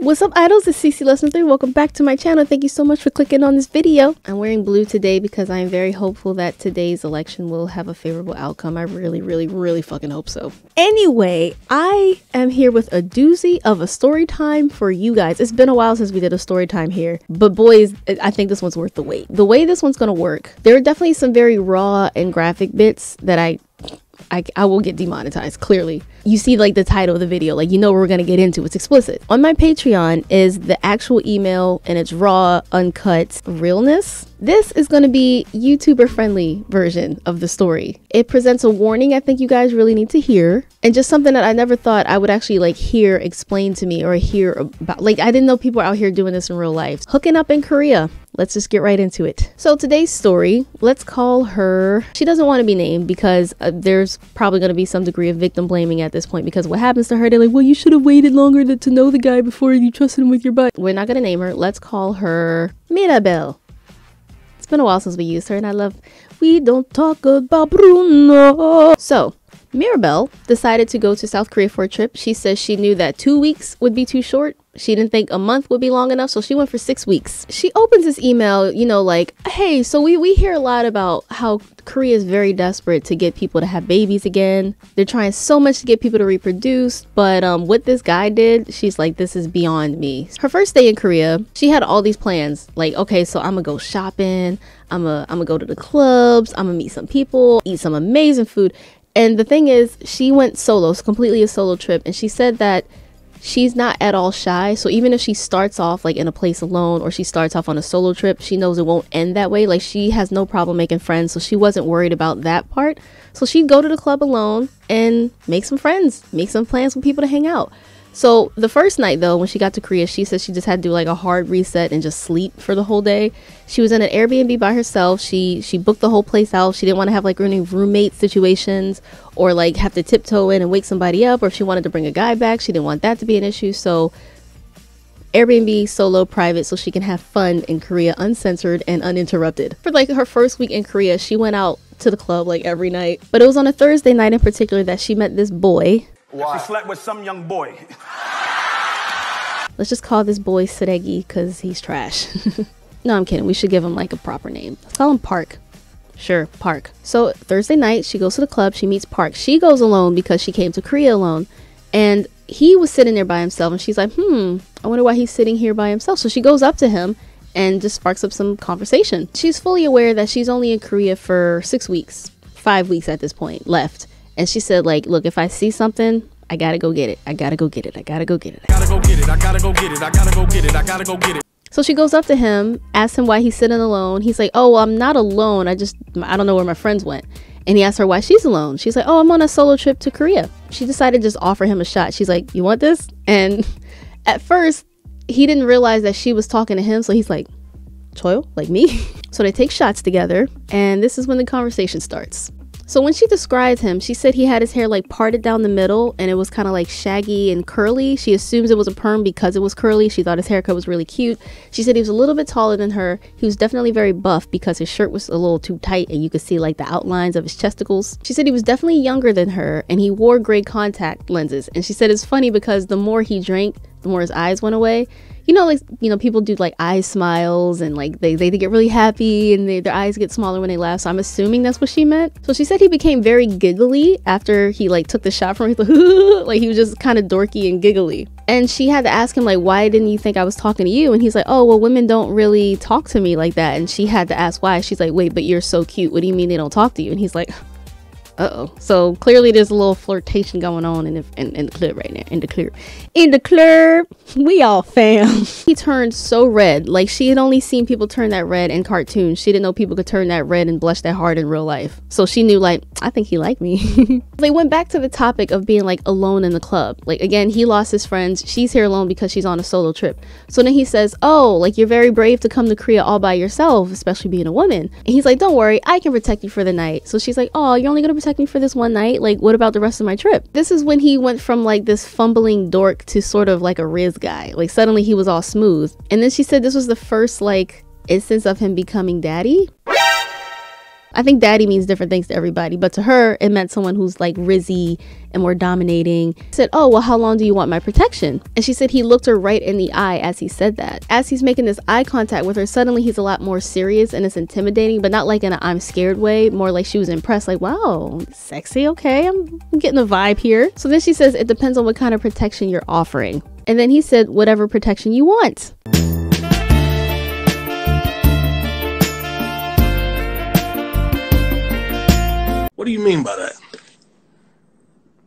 What's up, idols? It's CC Lesson 3. Welcome back to my channel. Thank you so much for clicking on this video. I'm wearing blue today because I am very hopeful that today's election will have a favorable outcome. I really fucking hope so. Anyway, I am here with a doozy of a story time for you guys. It's been a while since we did a story time here, but boys, I think this one's worth the wait. The way this one's gonna work, there are definitely some very raw and graphic bits that I will get demonetized. Clearly you see like the title of the video, like, you know, we're gonna get into it's explicit. On my Patreon is the actual email and it's raw, uncut realness. This is going to be YouTuber friendly version of the story. It presents a warning I think you guys really need to hear, and just something that I never thought I would actually like hear explained to me or hear about. Like, I didn't know people are out here doing this in real life. Hooking up in Korea. Let's just get right into it. So today's story, let's call her, she doesn't want to be named because there's probably going to be some degree of victim blaming at this point, because what happens to her, they're like, well, you should have waited longer to know the guy before you trusted him with your butt. We're not going to name her. Let's call her Mirabel. It's been a while since we used her, and I love We Don't Talk About Bruno. So Mirabel decided to go to South Korea for a trip. She says she knew that 2 weeks would be too short. She didn't think a month would be long enough, so she went for 6 weeks. She opens this email, you know, like, hey, so we hear a lot about how Korea is very desperate to get people to have babies again. They're trying so much to get people to reproduce, but what this guy did, she's like, this is beyond me. Her first day in Korea, she had all these plans, like, okay, so I'm gonna go shopping, I'm gonna go to the clubs, I'm gonna meet some people, eat some amazing food. And the thing is, she went solo, it's completely a solo trip, and she said that she's not at all shy. So even if she starts off like in a place alone, or she starts off on a solo trip, she knows it won't end that way. Like, she has no problem making friends, so she wasn't worried about that part. So she'd go to the club alone and make some friends, make some plans with people to hang out. So the first night though, when she got to Korea, she said she just had to do like a hard reset and just sleep for the whole day. She was in an Airbnb by herself. She booked the whole place out. She didn't want to have like any roommate situations or like have to tiptoe in and wake somebody up, or if she wanted to bring a guy back, she didn't want that to be an issue. So Airbnb, solo, private, so she can have fun in Korea, uncensored and uninterrupted. For like her first week in Korea, she went out to the club like every night, but it was on a Thursday night in particular that she met this boy. She slept with some young boy. Let's just call this boy Suregi because he's trash. No, I'm kidding. We should give him like a proper name. Let's call him Park. Sure, Park. So Thursday night, she goes to the club. She meets Park. She goes alone because she came to Korea alone. And he was sitting there by himself. And she's like, I wonder why he's sitting here by himself. So she goes up to him and just sparks up some conversation. She's fully aware that she's only in Korea for 6 weeks, 5 weeks at this point left. And she said, like, look, if I see something, I gotta go get it. I gotta go get it. I gotta go get it. I gotta go get it. I gotta go get it. I gotta go get it. I gotta go get it. So she goes up to him, asks him why he's sitting alone. He's like, oh, well, I'm not alone. I don't know where my friends went. And he asked her why she's alone. She's like, oh, I'm on a solo trip to Korea. She decided to just offer him a shot. She's like, you want this? And at first, he didn't realize that she was talking to him. So he's like, Choyo, like me? So they take shots together. And this is when the conversation starts. So when she described him, she said he had his hair like parted down the middle and it was kind of like shaggy and curly. She assumes it was a perm because it was curly. She thought his haircut was really cute. She said he was a little bit taller than her. He was definitely very buff because his shirt was a little too tight and you could see like the outlines of his chesticles. She said he was definitely younger than her and he wore gray contact lenses. And she said it's funny because the more he drank, the more his eyes went away. You know, like, you know, people do like eye smiles and like they get really happy and their eyes get smaller when they laugh. So I'm assuming that's what she meant. So she said he became very giggly after he like took the shot from her. He's like, like he was just kind of dorky and giggly. And she had to ask him like, why didn't you think I was talking to you? And he's like, oh, well, women don't really talk to me like that. And she had to ask why. She's like, wait, but you're so cute. What do you mean they don't talk to you? And he's like, uh-oh. So clearly there's a little flirtation going on in the club right now. In the club, we all fam. He turned so red. Like, she had only seen people turn that red in cartoons. She didn't know people could turn that red and blush that hard in real life. So she knew, like, I think he liked me. They went back to the topic of being like alone in the club. Like, again, he lost his friends. She's here alone because she's on a solo trip. So then he says, oh, like, you're very brave to come to Korea all by yourself, especially being a woman. And he's like, don't worry, I can protect you for the night. So she's like, oh, you're only gonna protect me for this one night? Like, what about the rest of my trip? This is when he went from like this fumbling dork to sort of like a Riz guy. Like, suddenly he was all smooth. And then she said this was the first like instance of him becoming daddy. I think daddy means different things to everybody, but to her, it meant someone who's like rizzy and more dominating. He said, oh, well, how long do you want my protection? And she said he looked her right in the eye as he said that. As he's making this eye contact with her, suddenly he's a lot more serious and it's intimidating, but not like in a I'm scared way, more like she was impressed, like, wow, sexy, okay, I'm getting a vibe here. So then she says, it depends on what kind of protection you're offering. And then he said, whatever protection you want. What do you mean by that?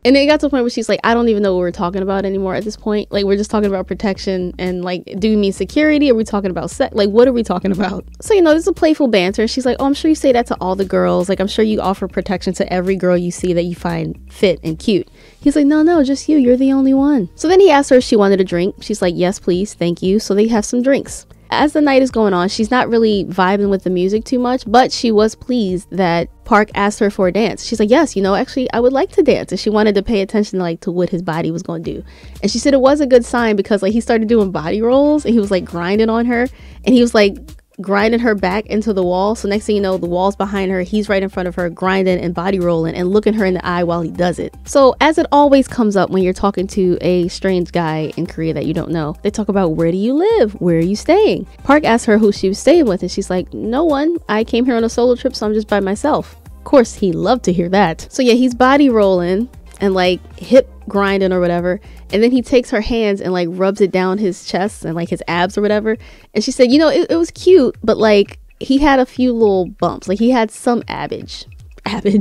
And then it got to the point where she's like, I don't even know what we're talking about anymore at this point. Like, we're just talking about protection and like, do you mean security? Are we talking about sex? Like, what are we talking about? So, you know, there's a playful banter. She's like, oh, I'm sure you say that to all the girls. Like, I'm sure you offer protection to every girl you see that you find fit and cute. He's like, no, just you. You're the only one. So then he asked her if she wanted a drink. She's like, yes, please. Thank you. So they have some drinks. As the night is going on, she's not really vibing with the music too much, but she was pleased that Park asked her for a dance. She's like, yes, you know, actually, I would like to dance. And she wanted to pay attention to what his body was going to do. And she said it was a good sign because like he started doing body rolls and he was like grinding on her and he was like grinding her back into the wall. So next thing you know, the wall's behind her, he's right in front of her, grinding and body rolling and looking her in the eye while he does it. So as it always comes up when you're talking to a strange guy in Korea that you don't know, they talk about, where do you live? Where are you staying? Park asked her who she was staying with and she's like, no one. I came here on a solo trip, so I'm just by myself. Of course, he loved to hear that. So yeah, he's body rolling and like hip grinding or whatever, and then he takes her hands and like rubs it down his chest and like his abs or whatever. And she said, you know, it was cute, but like he had a few little bumps, like he had some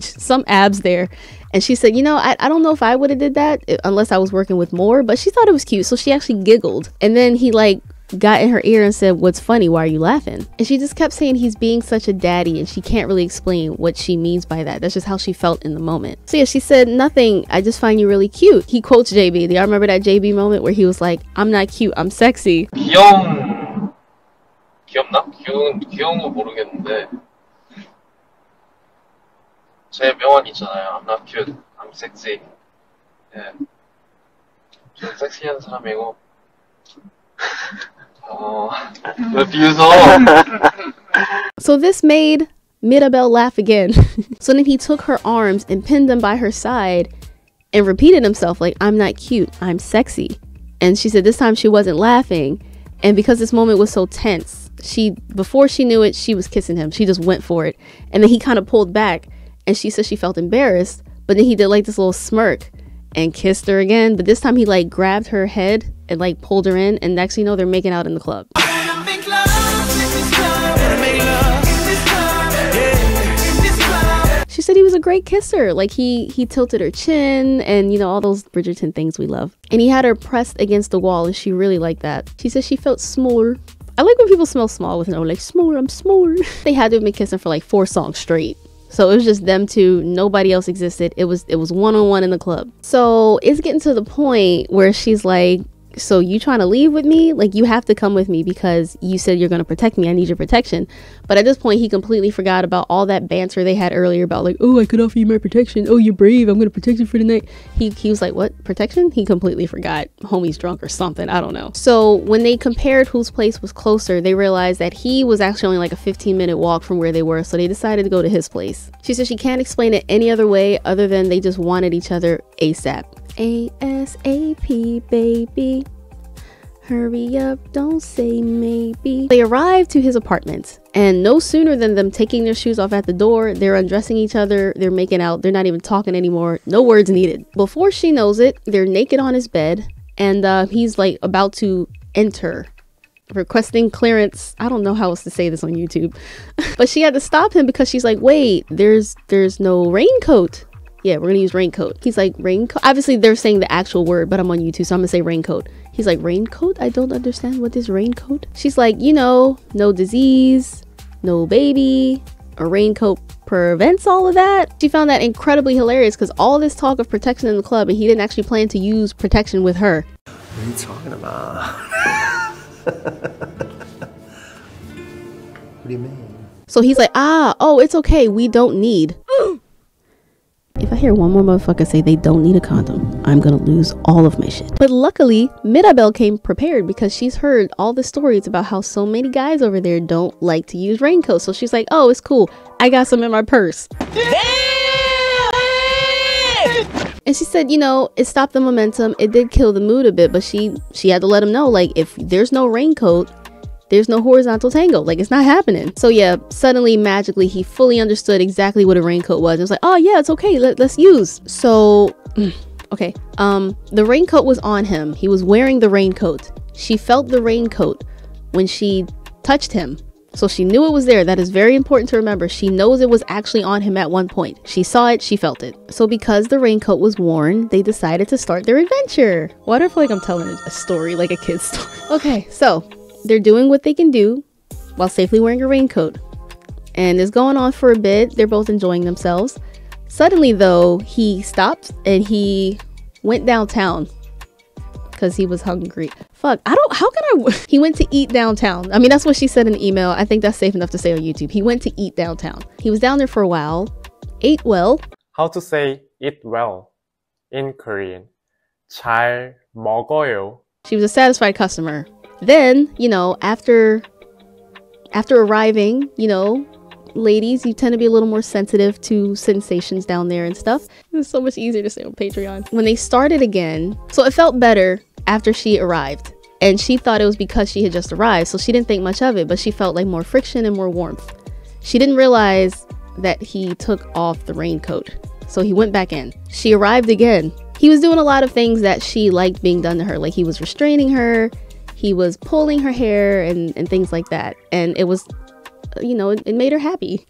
some abs there. And she said, you know, I don't know if I would have did that unless I was working with more, but she thought it was cute, so she actually giggled. And then he like got in her ear and said, what's funny, why are you laughing? And she just kept saying he's being such a daddy, and she can't really explain what she means by that. That's just how she felt in the moment. So yeah, she said, nothing, I just find you really cute. He quotes JB. Do y'all remember that JB moment where he was like, I'm not cute, I'm sexy? 귀엽나? 귀여운 거 모르겠는데 제 명언 있잖아요. I'm not cute, I'm sexy. 예, 좀 섹시한 사람이고 왜 비웃어? So this made Mirabel laugh again. So then he took her arms and pinned them by her side and repeated himself like, I'm not cute, I'm sexy. And she said this time she wasn't laughing, and because this moment was so tense, before she knew it, she was kissing him. She just went for it, and then he kind of pulled back and she said she felt embarrassed, but then he did like this little smirk and kissed her again, but this time he like grabbed her head and like pulled her in, and next thing you know, they're making out in the club. She said he was a great kisser. Like he tilted her chin and, you know, all those Bridgerton things we love. And he had her pressed against the wall, and she really liked that. She said she felt smaller. I like when people smell small with no, like, smaller, I'm smaller. They had to have been kissing for like 4 songs straight. So it was just them two, nobody else existed. It was one-on-one in the club. So it's getting to the point where she's like, so you trying to leave with me? Like, you have to come with me because you said you're going to protect me. I need your protection. But at this point, he completely forgot about all that banter they had earlier about like, oh, I could offer you my protection. Oh, you're brave. I'm going to protect you for the night. He was like, what? Protection? He completely forgot. Homie's drunk or something. I don't know. So when they compared whose place was closer, they realized that he was actually only like a 15-minute walk from where they were. So they decided to go to his place. She said she can't explain it any other way other than they just wanted each other ASAP. ASAP, baby. Hurry up, don't say maybe. They arrived to his apartment, and no sooner than them taking their shoes off at the door, they're undressing each other, they're making out, they're not even talking anymore, no words needed. Before she knows it, they're naked on his bed, and he's like about to enter, requesting clearance. I don't know how else to say this on YouTube. But she had to stop him because she's like, wait, there's no raincoat. Yeah, we're gonna use raincoat. He's like, raincoat? Obviously they're saying the actual word, but I'm on YouTube, so I'm gonna say raincoat. He's like, raincoat? I don't understand. What is raincoat? She's like, you know, no disease, no baby. A raincoat prevents all of that. She found that incredibly hilarious because all this talk of protection in the club, and he didn't actually plan to use protection with her. What are you talking about? What do you mean? So he's like, oh, it's okay. We don't need. If I hear one more motherfucker say they don't need a condom, I'm gonna lose all of my shit. But luckily, Mirabel came prepared because she's heard all the stories about how so many guys over there don't like to use raincoats. So she's like, oh, it's cool. I got some in my purse. And she said, you know, it stopped the momentum. It did kill the mood a bit, but she had to let him know, like, if there's no raincoat, there's no horizontal tango. Like, it's not happening. So yeah, suddenly, magically, he fully understood exactly what a raincoat was. It was like, oh yeah, it's okay. Let's use. So, okay. The raincoat was on him. He was wearing the raincoat. She felt the raincoat when she touched him. So she knew it was there. That is very important to remember. She knows it was actually on him at one point. She saw it, she felt it. So because the raincoat was worn, they decided to start their adventure. Why do I feel like I'm telling a story, like a kid's story? Okay, so they're doing what they can do while safely wearing a raincoat. And it's going on for a bit. They're both enjoying themselves. Suddenly though, he stopped and he went downtown because he was hungry. Fuck, he went to eat downtown. I mean, that's what she said in the email. I think that's safe enough to say on YouTube. He went to eat downtown. He was down there for a while, ate well. How to say eat well in Korean? 잘 먹어요. She was a satisfied customer. Then, you know, after arriving, you know, ladies, you tend to be a little more sensitive to sensations down there and stuff. It's so much easier to say on Patreon. When they started again, so it felt better after she arrived, and she thought it was because she had just arrived, so she didn't think much of it, but she felt like more friction and more warmth. She didn't realize that he took off the raincoat, so he went back in. She arrived again. He was doing a lot of things that she liked being done to her, like he was restraining her, he was pulling her hair and things like that, and it was, you know, it made her happy.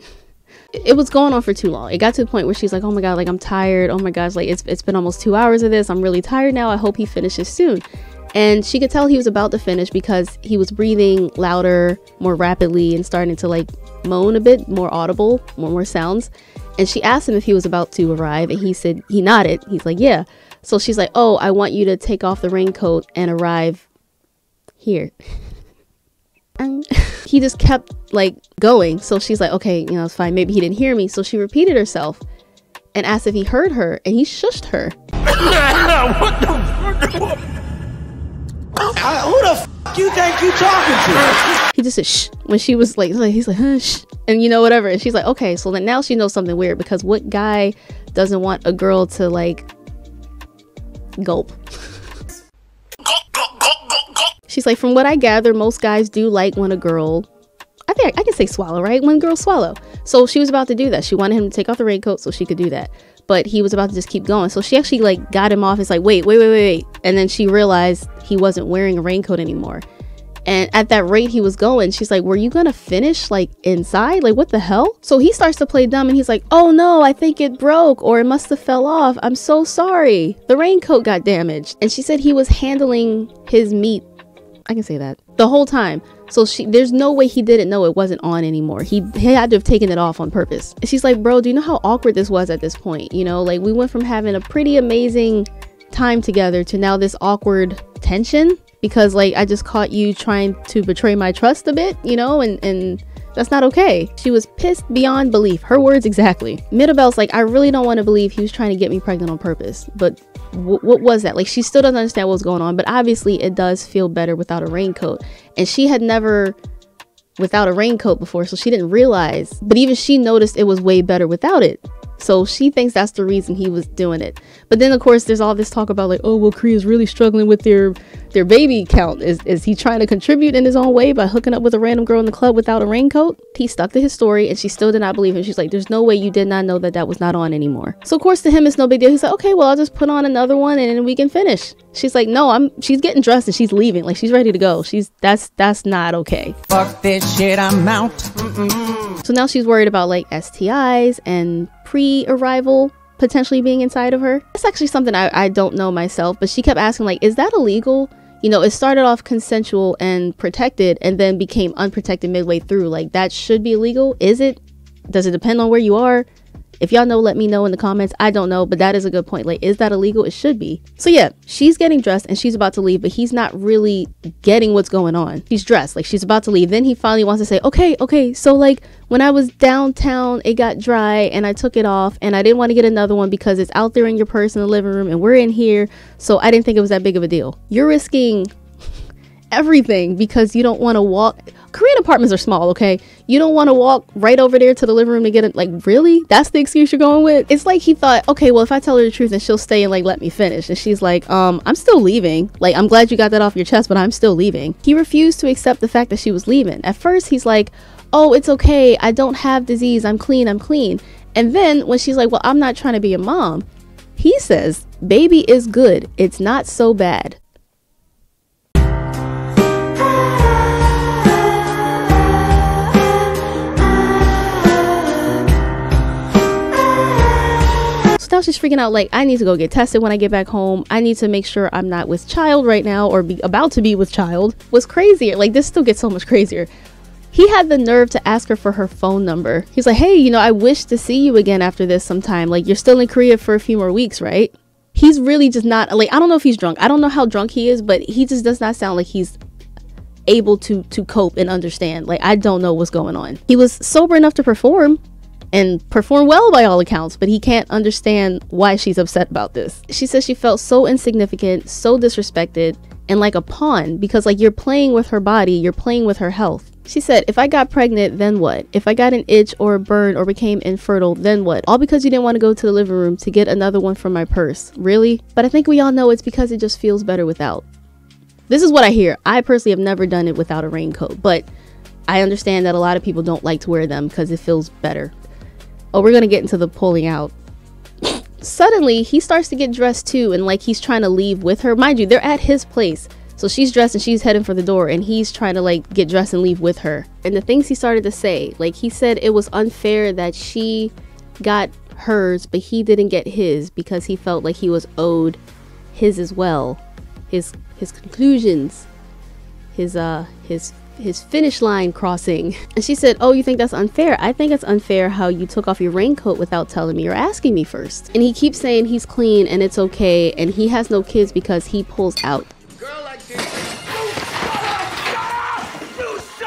It was going on for too long. It got to the point where she's like, oh my god, like I'm tired. Oh my gosh, like it's been almost 2 hours of this. I'm really tired now. I hope he finishes soon. And she could tell he was about to finish because he was breathing louder, more rapidly, and starting to like moan a bit, more audible, more sounds. And she asked him if he was about to arrive, and he nodded. He's like, yeah. So she's like, oh, I want you to take off the raincoat and arrive here. He just kept like going. So she's like, okay, you know, it's fine. Maybe he didn't hear me. So she repeated herself and asked if he heard her, and he shushed her. Who the f you think you talking to? He just said shh when she was like he's like hush, and you know, whatever. And she's like, okay. So then now she knows something weird, because what guy doesn't want a girl to like gulp? She's like, from what I gather, most guys do like when a girl, I think I can say swallow, right? When girls swallow. So she was about to do that. She wanted him to take off the raincoat so she could do that. But he was about to just keep going. So she actually like got him off. It's like, wait. And then she realized he wasn't wearing a raincoat anymore. And at that rate he was going, she's like, were you gonna finish like inside? Like, what the hell? So he starts to play dumb and he's like, oh no, I think it broke, or it must have fell off. I'm so sorry. The raincoat got damaged. And she said he was handling his meat, I can say that, the whole time. So there's no way he didn't know it wasn't on anymore. He had to have taken it off on purpose. And she's like, bro, do you know how awkward this was at this point? You know, like we went from having a pretty amazing time together to now this awkward tension, because like I just caught you trying to betray my trust a bit, you know, and that's not okay. She was pissed beyond belief. Her words exactly. Mirabel's like, I really don't want to believe he was trying to get me pregnant on purpose, but what was that? Like, she still doesn't understand what was going on, but obviously it does feel better without a raincoat, and she had never without a raincoat before, so she didn't realize, but even she noticed it was way better without it. So she thinks that's the reason he was doing it. But then of course there's all this talk about like, oh well, Korea's really struggling with their baby count. Is he trying to contribute in his own way by hooking up with a random girl in the club without a raincoat? He stuck to his story, and she still did not believe him. She's like, there's no way you did not know that that was not on anymore. So of course to him it's no big deal. He's like, okay, well I'll just put on another one and then we can finish. She's like, no, she's getting dressed and she's leaving. Like, she's ready to go. That's not okay. Fuck this shit, I'm out. So now she's worried about like STIs and pre-arrival potentially being inside of her. It's actually something I don't know myself, but she kept asking like, is that illegal? You know, it started off consensual and protected and then became unprotected midway through. Like, that should be illegal. Is it? Does it depend on where you are? If y'all know, let me know in the comments. I don't know, but that is a good point. Like, is that illegal? It should be. So yeah, she's getting dressed and she's about to leave, but he's not really getting what's going on. She's dressed, like she's about to leave. Then he finally wants to say, okay, so like when I was downtown, it got dry and I took it off and I didn't want to get another one because it's out there in your purse in the living room and we're in here. So I didn't think it was that big of a deal. You're risking everything because you don't want to walk. Korean apartments are small, okay? You don't want to walk right over there to the living room to get it. Like, really? That's the excuse you're going with? It's like he thought, okay, well, if I tell her the truth, then she'll stay and like let me finish. And she's like, I'm still leaving. Like, I'm glad you got that off your chest, but I'm still leaving. He refused to accept the fact that she was leaving. At first, he's like, oh, it's okay. I don't have disease. I'm clean. And then when she's like, well, I'm not trying to be a mom, he says, baby is good. It's not so bad. Now she's freaking out like, I need to go get tested when I get back home. I need to make sure I'm not with child right now or be about to be with child. What's crazier, like this still gets so much crazier. He had the nerve to ask her for her phone number. He's like, hey, you know, I wish to see you again after this sometime. Like, you're still in Korea for a few more weeks, right? He's really just not, like, I don't know if he's drunk. I don't know how drunk he is, but he just does not sound like he's able to cope and understand. Like, I don't know what's going on. He was sober enough to perform and perform well by all accounts, but he can't understand why she's upset about this. She says she felt so insignificant, so disrespected, and like a pawn because like you're playing with her body, you're playing with her health. She said, if I got pregnant, then what? If I got an itch or a burn or became infertile, then what? All because you didn't want to go to the living room to get another one from my purse. Really? But I think we all know it's because it just feels better without. This is what I hear. I personally have never done it without a raincoat, but I understand that a lot of people don't like to wear them because it feels better. Oh, we're gonna get into the pulling out. Suddenly, he starts to get dressed too, and like he's trying to leave with her. Mind you, they're at his place. So she's dressed and she's heading for the door, and he's trying to like get dressed and leave with her. And the things he started to say, like he said it was unfair that she got hers, but he didn't get his because he felt like he was owed his as well. His conclusions, his finish line crossing. And she said, oh, you think that's unfair? I think it's unfair how you took off your raincoat without telling me or asking me first. And he keeps saying he's clean and it's okay, and he has no kids because he pulls out. Girl like this. Shut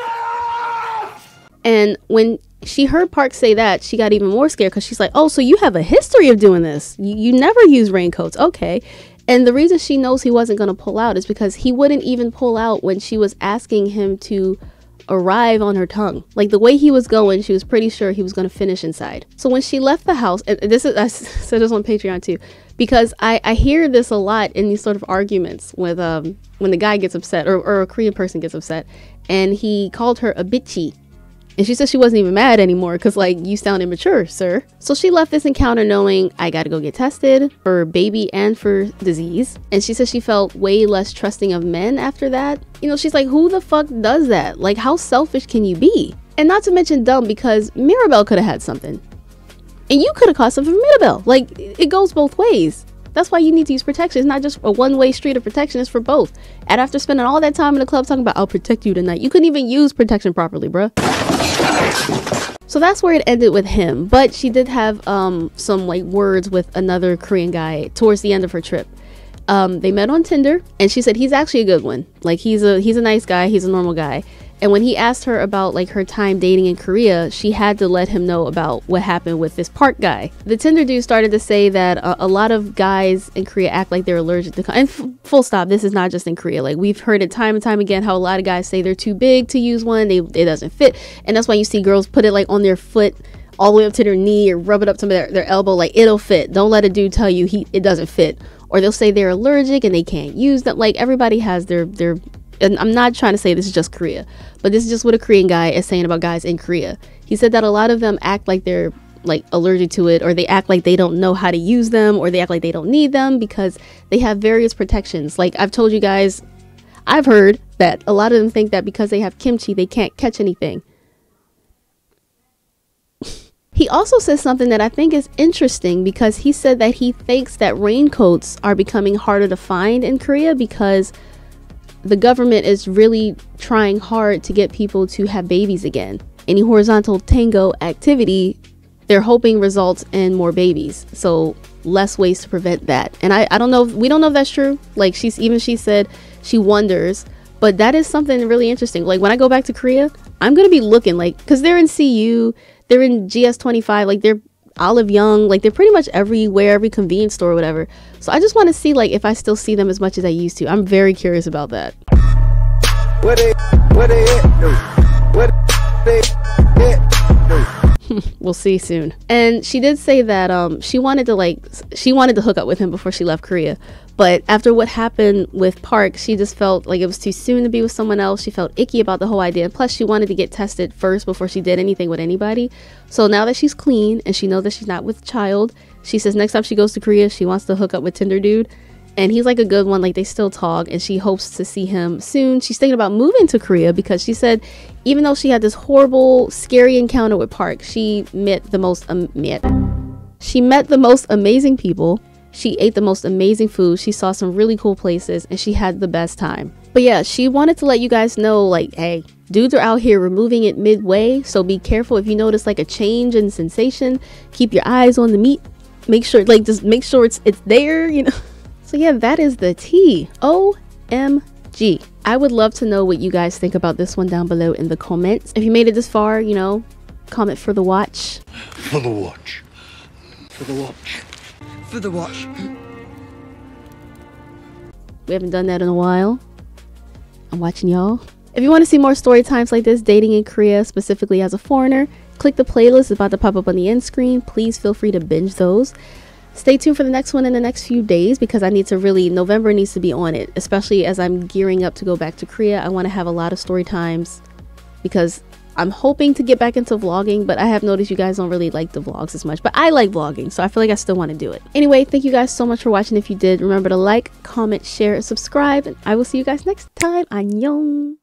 up! And when she heard Park say that, she got even more scared because she's like, oh, so you have a history of doing this. You never use raincoats. Okay. And the reason she knows he wasn't going to pull out is because he wouldn't even pull out when she was asking him to arrive on her tongue. Like the way he was going, she was pretty sure he was going to finish inside. So when she left the house, and this is, I said this on Patreon too, because I hear this a lot in these sort of arguments with when the guy gets upset or a Korean person gets upset, and he called her a bitchy. And she said she wasn't even mad anymore because, like, you sound immature, sir. So she left this encounter knowing I got to go get tested for baby and for disease. And she said she felt way less trusting of men after that. You know, she's like, who the fuck does that? Like, how selfish can you be? And not to mention dumb, because Mirabelle could have had something. And you could have caught something from Mirabelle. Like, it goes both ways. That's why you need to use protection. It's not just a one-way street of protection. It's for both. And after spending all that time in the club talking about, I'll protect you tonight, you couldn't even use protection properly, bruh. So that's where it ended with him. But she did have some like words with another Korean guy towards the end of her trip. They met on Tinder, and she said he's actually a good one. Like he's a nice guy. He's a normal guy. And when he asked her about like her time dating in Korea, she had to let him know about what happened with this Park guy. The Tinder dude started to say that a lot of guys in Korea act like they're allergic to, and full stop, this is not just in Korea. Like we've heard it time and time again how a lot of guys say they're too big to use one, it doesn't fit. And that's why you see girls put it like on their foot all the way up to their knee or rub it up to their elbow, like it'll fit. Don't let a dude tell you it doesn't fit. Or they'll say they're allergic and they can't use that. Like everybody has their and I'm not trying to say this is just Korea, but this is just what a Korean guy is saying about guys in Korea. He said that a lot of them act like they're like allergic to it, or they act like they don't know how to use them, or they act like they don't need them because they have various protections. Like I've told you guys, I've heard that a lot of them think that because they have kimchi, they can't catch anything. He also says something that I think is interesting, because he said that he thinks that raincoats are becoming harder to find in Korea because the government is really trying hard to get people to have babies again. any horizontal tango activity, they're hoping results in more babies. So less ways to prevent that. And I don't know, we don't know if that's true. Like she said she wonders, but that is something really interesting. Like when I go back to Korea, I'm gonna be looking, like, because they're in CU, they're in GS25, like they're Olive Young, like they're pretty much everywhere, every convenience store or whatever. So I just want to see like if I still see them as much as I used to. I'm very curious about that. What they We'll see soon. And she did say that she wanted to hook up with him before she left Korea, but after what happened with Park, she just felt like it was too soon to be with someone else. She felt icky about the whole idea, and plus she wanted to get tested first before she did anything with anybody. So now that she's clean and she knows that she's not with child, she says next time she goes to Korea she wants to hook up with Tinder dude, and he's like a good one. Like they still talk and she hopes to see him soon. She's thinking about moving to Korea because she said even though she had this horrible scary encounter with Park, she met the most amazing people, she ate the most amazing food, she saw some really cool places, and she had the best time. But yeah, she wanted to let you guys know, like, hey, dudes are out here removing it midway, so be careful. If you notice like a change in sensation, keep your eyes on the meat, make sure it's there, you know. So yeah, that is the tea. OMG. I would love to know what you guys think about this one down below in the comments. If you made it this far, you know, comment for the watch. For the watch. For the watch. For the watch. We haven't done that in a while. I'm watching y'all. If you want to see more story times like this, dating in Korea, specifically as a foreigner, click the playlist. It's about to pop up on the end screen. Please feel free to binge those. Stay tuned for the next one in the next few days because I need to November needs to be on it, especially as I'm gearing up to go back to Korea. I want to have a lot of story times because I'm hoping to get back into vlogging, but I have noticed you guys don't really like the vlogs as much, but I like vlogging, so I feel like I still want to do it. Anyway, thank you guys so much for watching. If you did, remember to like, comment, share, and subscribe, and I will see you guys next time. Annyeong!